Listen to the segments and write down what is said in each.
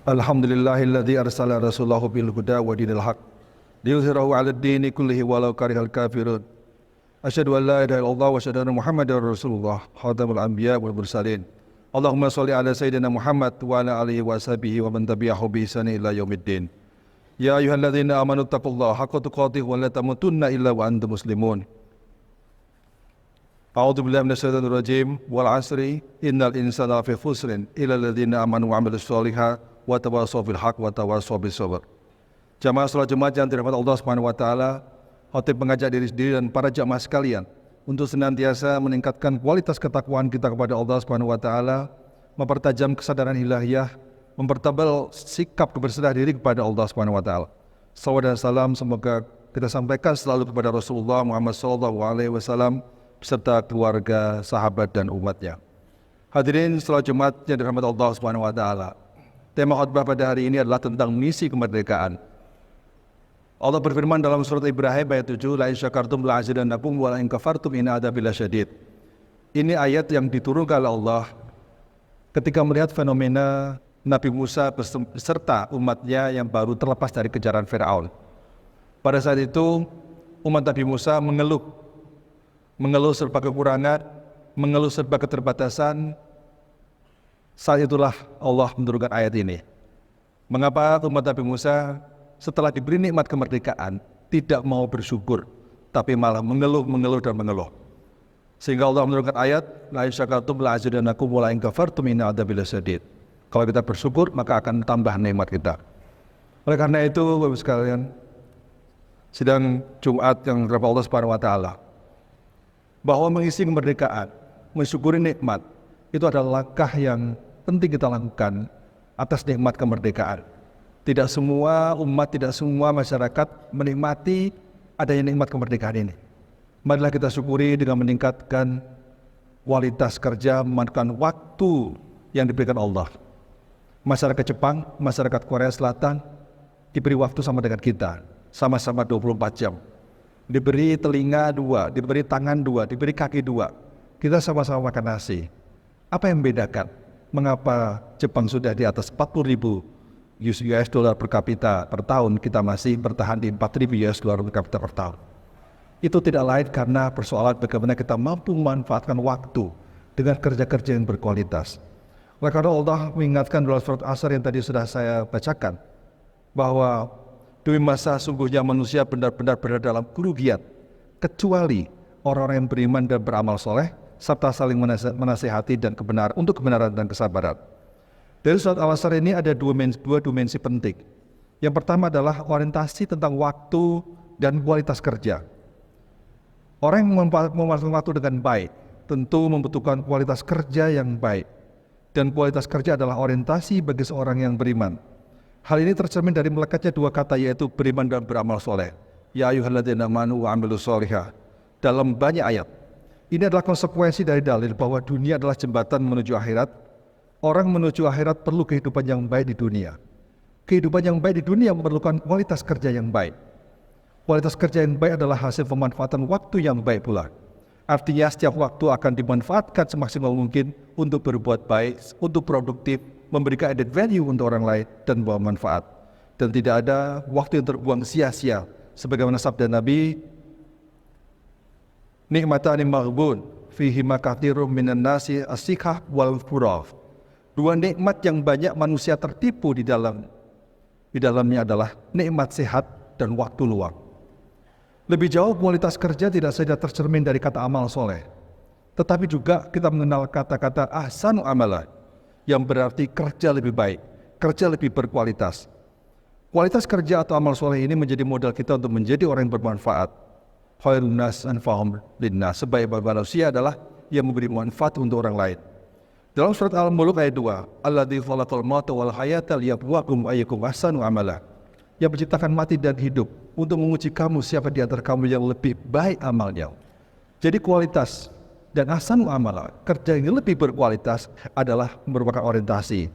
Alhamdulillahilladzi arsala rasulahu bil huda wa dinil haq liyuzhirahu 'alad dini kullihi walau karihal kafirun. Asyhadu an la ilaha illallah wa asyhadu anna Muhammadar Rasulullah khatamul anbiya wal mursalin. Allahumma shalli ala sayyidina Muhammad wa ala alihi wa sahbihi wa man tabi'ahu bi ihsan ila yaumiddin. Ya ayyuhalladzina amanu taqullaha haqqa tuqatih wa la tamutunna illa wa antum muslimun. A'udzu billahi minasyaitonir rajim. Wal 'asri innal insana lafi khusrin illa alladzina amanu wa 'amilus sholihat wa tawassaw bil haqq wa tawassaw bis sabr. Jamaah salat Jumat yang dirahmati Allah Subhanahu wa taala, khatib mengajak diri sendiri dan para jamaah sekalian untuk senantiasa meningkatkan kualitas ketakwaan kita kepada Allah Subhanahu wa taala, mempertajam kesadaran ilahiyah, mempertebal sikap keberserah diri kepada Allah Subhanahu wa taala. Salawat dan salam semoga kita sampaikan selalu kepada Rasulullah Muhammad sallallahu alaihi wasallam beserta keluarga, sahabat dan umatnya. Hadirin salat Jumat yang dirahmati Allah Subhanahu wa taala. Tema khutbah pada hari ini adalah tentang misi kemerdekaan. Allah berfirman dalam surat Ibrahim ayat 7, la in syakartum la azidannakum wa la in kafartum inna adzabi lasyadid. Ini ayat yang diturunkan oleh Allah ketika melihat fenomena Nabi Musa beserta umatnya yang baru terlepas dari kejaran Firaun. Pada saat itu umat Nabi Musa mengeluh serba kekurangan, mengeluh serba keterbatasan. Saat itulah Allah menurunkan ayat ini. Mengapa umat Nabi Musa setelah diberi nikmat kemerdekaan tidak mau bersyukur, tapi malah mengeluh dan mengeluh. Sehingga Allah menurunkan ayat, la in syakartum la azidannakum wa la in kafartum inna adzabi lasyadid. Kalau kita bersyukur maka akan tambah nikmat kita. Oleh karena itu, Bapak sekalian, sidang Jumat yang dirahmati Allah Subhanahu wa taala, bahwa mengisi kemerdekaan, mensyukuri nikmat, itu adalah langkah yang penting kita lakukan atas nikmat kemerdekaan. Tidak semua umat, tidak semua masyarakat menikmati adanya nikmat kemerdekaan ini. Marilah kita syukuri dengan meningkatkan kualitas kerja, memanfaatkan waktu yang diberikan Allah. Masyarakat Jepang, masyarakat Korea Selatan diberi waktu sama dengan kita, sama-sama 24 jam. Diberi telinga 2, diberi tangan 2, diberi kaki 2. Kita sama-sama makan nasi. Apa yang membedakan? Mengapa Jepang sudah di atas 40.000 US dollar per kapita per tahun, kita masih bertahan di 4.000 US dollar per kapita per tahun? Itu tidak lain karena persoalan bagaimana kita mampu memanfaatkan waktu dengan kerja-kerja yang berkualitas. Oleh karena Allah mengingatkan dalam surat Asr yang tadi sudah saya bacakan, bahwa demi masa sungguhnya manusia benar-benar berada dalam kerugian, kecuali orang-orang yang beriman dan beramal soleh, serta saling menasihati dan untuk kebenaran dan kesabaran. Dari surat Al-Asr ini ada dua dimensi penting. Yang pertama adalah orientasi tentang waktu dan kualitas kerja. Orang yang memanfaatkan waktu dengan baik tentu membutuhkan kualitas kerja yang baik. Dan kualitas kerja adalah orientasi bagi seorang yang beriman. Hal ini tercermin dari melekatnya dua kata, yaitu beriman dan beramal soleh. Ya ayyuhalladzina amanu wa 'amilus sholihat. Dalam banyak ayat. Ini adalah konsekuensi dari dalil bahwa dunia adalah jembatan menuju akhirat. Orang menuju akhirat perlu kehidupan yang baik di dunia. Kehidupan yang baik di dunia memerlukan kualitas kerja yang baik. Kualitas kerja yang baik adalah hasil pemanfaatan waktu yang baik pula. Artinya setiap waktu akan dimanfaatkan semaksimal mungkin untuk berbuat baik, untuk produktif, memberikan added value untuk orang lain dan membawa manfaat. Dan tidak ada waktu yang terbuang sia-sia. Sebagaimana sabda Nabi, nikmatani maghbun fihima katsirum minan nasi as-sikhah wal furaf. Dua nikmat yang banyak manusia tertipu di dalamnya adalah nikmat sehat dan waktu luang. Lebih jauh, kualitas kerja tidak saja tercermin dari kata amal soleh, tetapi juga kita mengenal kata-kata ahsanu amalan, yang berarti kerja lebih baik, kerja lebih berkualitas. Kualitas kerja atau amal soleh ini menjadi modal kita untuk menjadi orang yang bermanfaat. Khairun nas anfa'uhum linnas, sebaik-baik manusia adalah yang memberi manfaat untuk orang lain. Dalam surat Al-Mulk ayat 2, alladzi khalaqal mauta wal hayata liyabluwakum ayyukum ahsanu amala. Yang menciptakan mati dan hidup untuk menguji kamu siapa di antara kamu yang lebih baik amalnya. Jadi kualitas dan ahsanu amala, kerja yang lebih berkualitas adalah merupakan orientasi.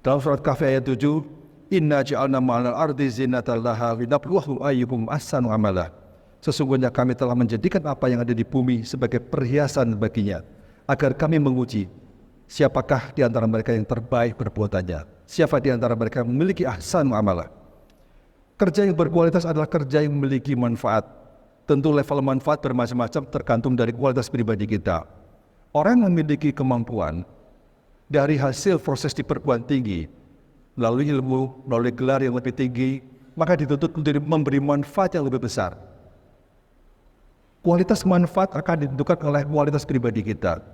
Dalam surat Kahfi ayat 7, inna ja'alna ma'al ardi zinatan laha linabluwahum ayyukum ahsanu amala. Sesungguhnya kami telah menjadikan apa yang ada di bumi sebagai perhiasan baginya, agar kami menguji Siapakah di antara mereka yang terbaik perbuatannya? Siapa di antara mereka yang memiliki ahsan amalah? Kerja yang berkualitas adalah kerja yang memiliki manfaat. Tentu level manfaat bermacam-macam tergantung dari kualitas pribadi kita. Orang yang memiliki kemampuan dari hasil proses di perguruan tinggi, melalui ilmu, melalui gelar yang lebih tinggi, maka dituntut untuk memberi manfaat yang lebih besar. Kualitas manfaat akan ditentukan oleh kualitas pribadi kita.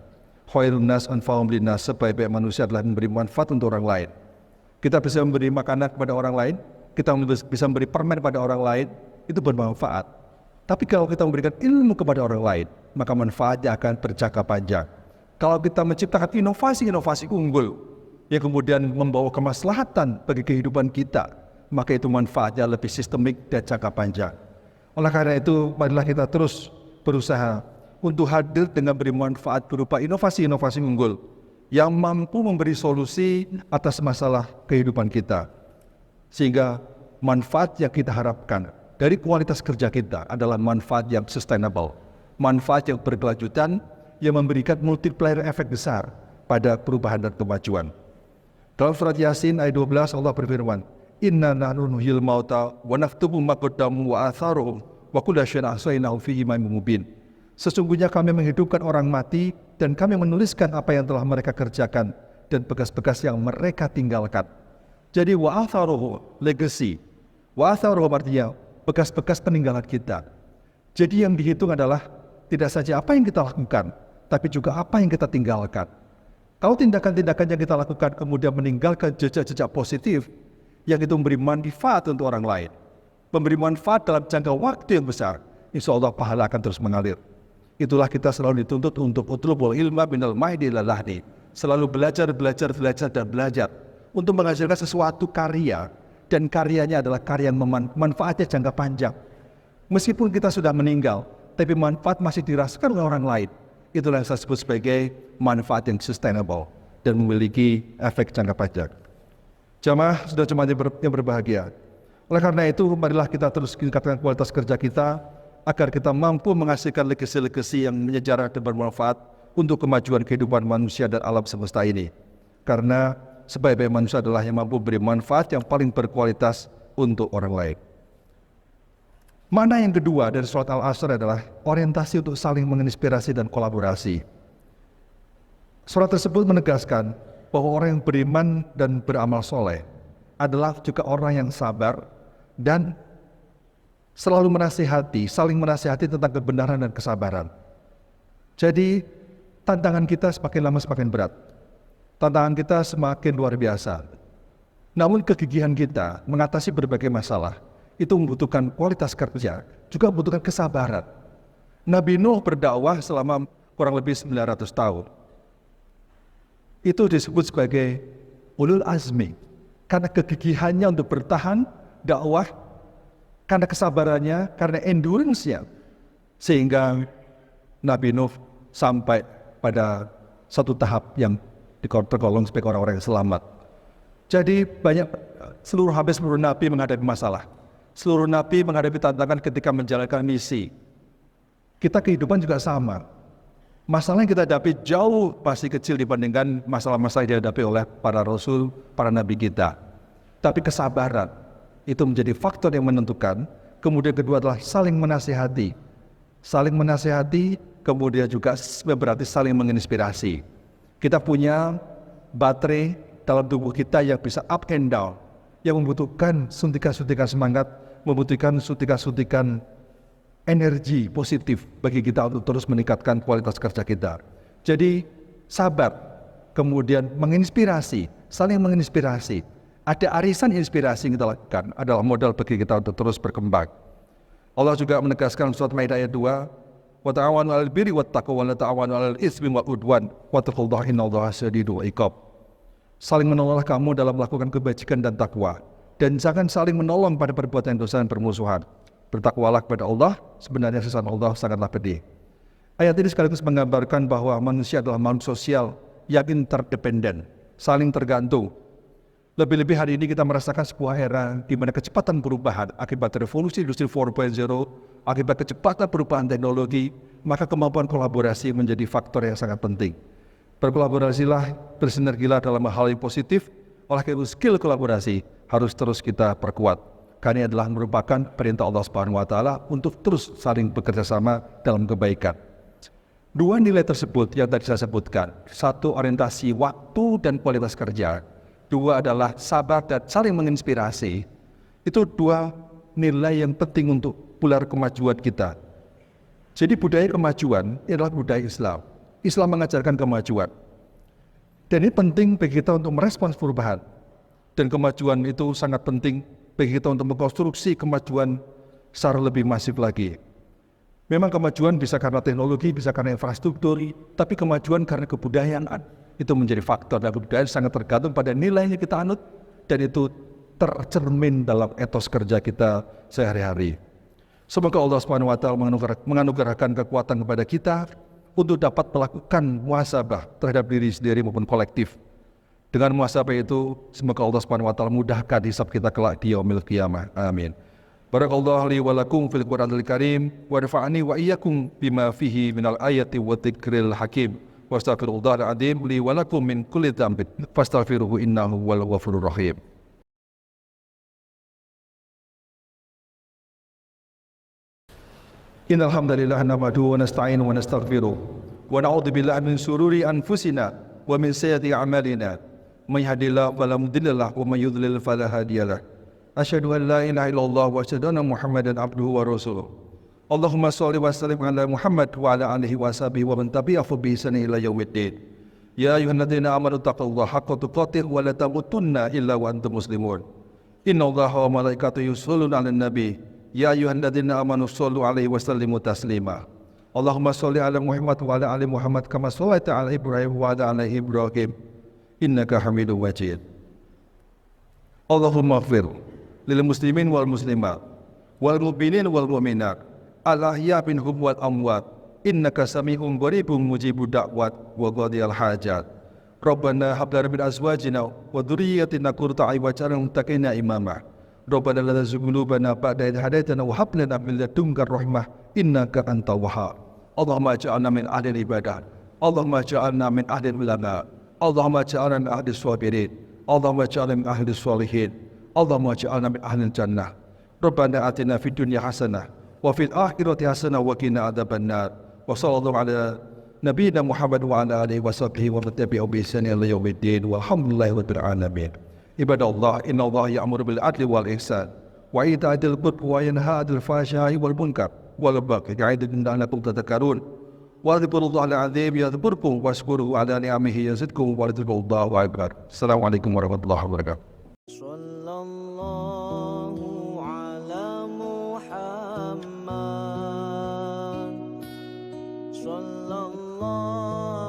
Khairun nas anfa'uhum linnas, sebaik-baik manusia adalah memberi manfaat untuk orang lain. Kita bisa memberi makanan kepada orang lain, kita bisa memberi permen pada orang lain, itu bermanfaat. Tapi kalau kita memberikan ilmu kepada orang lain, maka manfaatnya akan berjangka panjang. Kalau kita menciptakan inovasi-inovasi unggul yang kemudian membawa kemaslahatan bagi kehidupan kita, maka itu manfaatnya lebih sistemik dan jangka panjang. Oleh karena itu, marilah kita terus berusaha untuk hadir dengan beri manfaat berupa inovasi-inovasi unggul yang mampu memberi solusi atas masalah kehidupan kita. Sehingga manfaat yang kita harapkan dari kualitas kerja kita adalah manfaat yang sustainable, manfaat yang berkelanjutan, yang memberikan multiplier efek besar pada perubahan dan kemajuan. Dalam surat Yasin ayat 12 Allah berfirman, Inna nahnu nuhyil mauta wa naktubu ma qaddamu wa atharuhum wa kulla syai'in ahsaynahu fi imamin mubin. Sesungguhnya kami menghidupkan orang mati dan kami menuliskan apa yang telah mereka kerjakan dan bekas-bekas yang mereka tinggalkan. Jadi wa atharuhu, legacy. Wa atharuhu artinya bekas-bekas peninggalan kita. Jadi yang dihitung adalah tidak saja apa yang kita lakukan, tapi juga apa yang kita tinggalkan. Kalau tindakan-tindakan yang kita lakukan kemudian meninggalkan jejak-jejak positif, yang itu memberi manfaat untuk orang lain, memberi manfaat dalam jangka waktu yang besar, insya Allah pahala akan terus mengalir. Itulah kita selalu dituntut untuk utlubul ilma minal mahdi ilal lahdi, selalu belajar dan belajar untuk menghasilkan sesuatu karya, dan karyanya adalah karya yang manfaatnya jangka panjang. Meskipun kita sudah meninggal, tapi manfaat masih dirasakan oleh orang lain. Itulah yang saya sebut sebagai manfaat yang sustainable dan memiliki efek jangka panjang. Jamaah sudah jemaah yang berbahagia. Oleh karena itu, marilah kita terus tingkatkan kualitas kerja kita agar kita mampu menghasilkan legasi-legasi yang menyejarah dan bermanfaat untuk kemajuan kehidupan manusia dan alam semesta ini. Karena sebaik-baik manusia adalah yang mampu beri manfaat yang paling berkualitas untuk orang lain. Makna yang kedua dari surat Al-Asr adalah orientasi untuk saling menginspirasi dan kolaborasi. Surat tersebut menegaskan bahwa orang yang beriman dan beramal soleh adalah juga orang yang sabar dan selalu menasihati, saling menasihati tentang kebenaran dan kesabaran. Jadi tantangan kita semakin lama semakin berat. Tantangan kita semakin luar biasa. Namun kegigihan kita mengatasi berbagai masalah itu membutuhkan kualitas kerja, juga membutuhkan kesabaran. Nabi Nuh berdakwah selama kurang lebih 900 tahun. Itu disebut sebagai ulul azmi, karena kegigihannya untuk bertahan dakwah, karena kesabarannya, karena endurance-nya, sehingga Nabi Nuh sampai pada satu tahap yang tergolong sebagai orang-orang yang selamat. Jadi hampir seluruh Nabi menghadapi masalah. Seluruh Nabi menghadapi tantangan ketika menjalankan misi. Kita kehidupan juga sama. Masalah yang kita hadapi jauh masih kecil dibandingkan masalah-masalah yang dihadapi oleh para rasul, para nabi kita. Tapi kesabaran itu menjadi faktor yang menentukan. Kemudian kedua adalah saling menasihati. Saling menasihati kemudian juga berarti saling menginspirasi. Kita punya baterai dalam tubuh kita yang bisa up and down, yang membutuhkan suntikan-suntikan semangat, membutuhkan suntikan-suntikan energi positif bagi kita untuk terus meningkatkan kualitas kerja kita. Jadi sabar, kemudian menginspirasi, saling menginspirasi. Ada arisan inspirasi yang kita lakukan adalah modal bagi kita untuk terus berkembang. Allah juga menegaskan surat Maidah ayat 2, wa ta'awanu 'alal birri wat taqwa wa la ta'awanu 'alal itsmi wal 'udwan wattaqullaha innallaha syadidul 'iqab. Saling menolonglah kamu dalam melakukan kebajikan dan takwa, dan jangan saling menolong pada perbuatan dosa dan permusuhan. Bertakwalah kepada Allah, sebenarnya sesat Allah sangatlah pedih. Ayat ini sekaligus menggambarkan bahwa manusia adalah makhluk sosial yang interdependen, saling tergantung. Lebih-lebih hari ini kita merasakan sebuah era di mana kecepatan perubahan akibat revolusi industri 4.0, akibat kecepatan perubahan teknologi, maka kemampuan kolaborasi menjadi faktor yang sangat penting. Berkolaborasilah, bersinergilah dalam hal yang positif. Oleh karena itu skill kolaborasi harus terus kita perkuat. Karena ini adalah merupakan perintah Allah Subhanahu wa taala untuk terus saling bekerja sama dalam kebaikan. Dua nilai tersebut yang tadi saya sebutkan, satu orientasi waktu dan kualitas kerja, dua adalah sabar dan saling menginspirasi. Itu dua nilai yang penting untuk pilar kemajuan kita. Jadi budaya kemajuan adalah budaya Islam. Islam mengajarkan kemajuan. Dan ini penting bagi kita untuk merespons perubahan. Dan kemajuan itu sangat penting bagi kita untuk mengkonstruksi kemajuan secara lebih masif lagi. Memang kemajuan bisa karena teknologi, bisa karena infrastruktur, tapi kemajuan karena kebudayaan itu menjadi faktor, dan kebudayaan sangat tergantung pada nilai yang kita anut, dan itu tercermin dalam etos kerja kita sehari-hari. Semoga Allah SWT menganugerahkan kekuatan kepada kita untuk dapat melakukan muhasabah terhadap diri sendiri maupun kolektif. Dengan muhasabah itu, semoga Allah SWT mudahkan hisab kita kelak di yaumil qiyamah. Amin. Barakallahu li wa lakum fil Qur'anil Karim wa nafa'ani wa iyyakum bima fihi minal ayati wa dzikril hakim. Wastaghfirullahal adzim li wa lakum min kulli dzambin fastaghfiruhu innahu huwal ghafurur rahim. Innal hamdalillah nahmaduhu wa nasta'inuhu wa nastaghfiruh wa na'udzu billahi min shururi anfusina wa min sayyiati a'malina. May yahdihillahu fala mudilla lahu wa may yudlil fala hadiyalah. Asyhadu an la ilaha illallah wa asyhadu anna Muhammadan abduhu wa rasuluh. Allahumma shalli wa sallim ala Muhammad wa ala alihi wa sahbihi wa man tabi'ahu bi ihsan ila yaumiddin. Ya ayyuhalladzina amanu taqullaha haqqa tuqatih wa la tamutunna illa wa antum muslimun. Innallaha wa malaikatahu yusholluna 'alan nabi. Ya ayyuhalladzina amanu shallu 'alaihi wa sallimu taslima. Allahumma shalli ala Muhammad wa ala ali Muhammad kama shallaita ala Ibrahim wa ala ali Ibrahim innaka Hamidum Majid. Allahumma ighfir lil muslimin wal muslimat wal mu'minin wal mu'minat al ahya minhum wal amwat innaka sami'un qaribun mujibud da'wat wa qadiyal hajat. Rabbana hab lana min azwajina wa dhurriyyatina qurrata a'yun waj'alna lil muttaqina imama. Rabbana la tuzigh qulubana ba'da idh hadaytana wa hab lana min ladunka rahmah innaka antal wahhab. Allahumma ij'alna min ahli ibadah. Allahumma ij'alna min ahli ulama. Allahumma ij'alna min ahli sabirin. Allahumma ij'alna min ahli sholihin. Allahumma ja'alna min ahlil jannah. Rabbana atina fid dunya hasanah wa fil akhirati hasanah wa qina adzabannar. Wa sallallahu ala nabiyyina Muhammad wa ala alihi wa sahbihi wa man tabi'ahum bi ihsan ila yaumiddin. Walhamdulillahi rabbil alamin. Ibadallah, innallaha ya'muru bil adli wal ihsan wa ita'i dzil qurbi wa yanha 'anil fahsya'i wal munkar wal baghi ya'idukum la'allakum tadhakkarun. Wa dzikrullahil 'azim yadhkurkum washkuruhu 'ala ni'amihi yazidkum wa dzikrullahi akbar. Assalamualaikum warahmatullahi wabarakatuh. Sallallahu ala Muhammad Sallallahu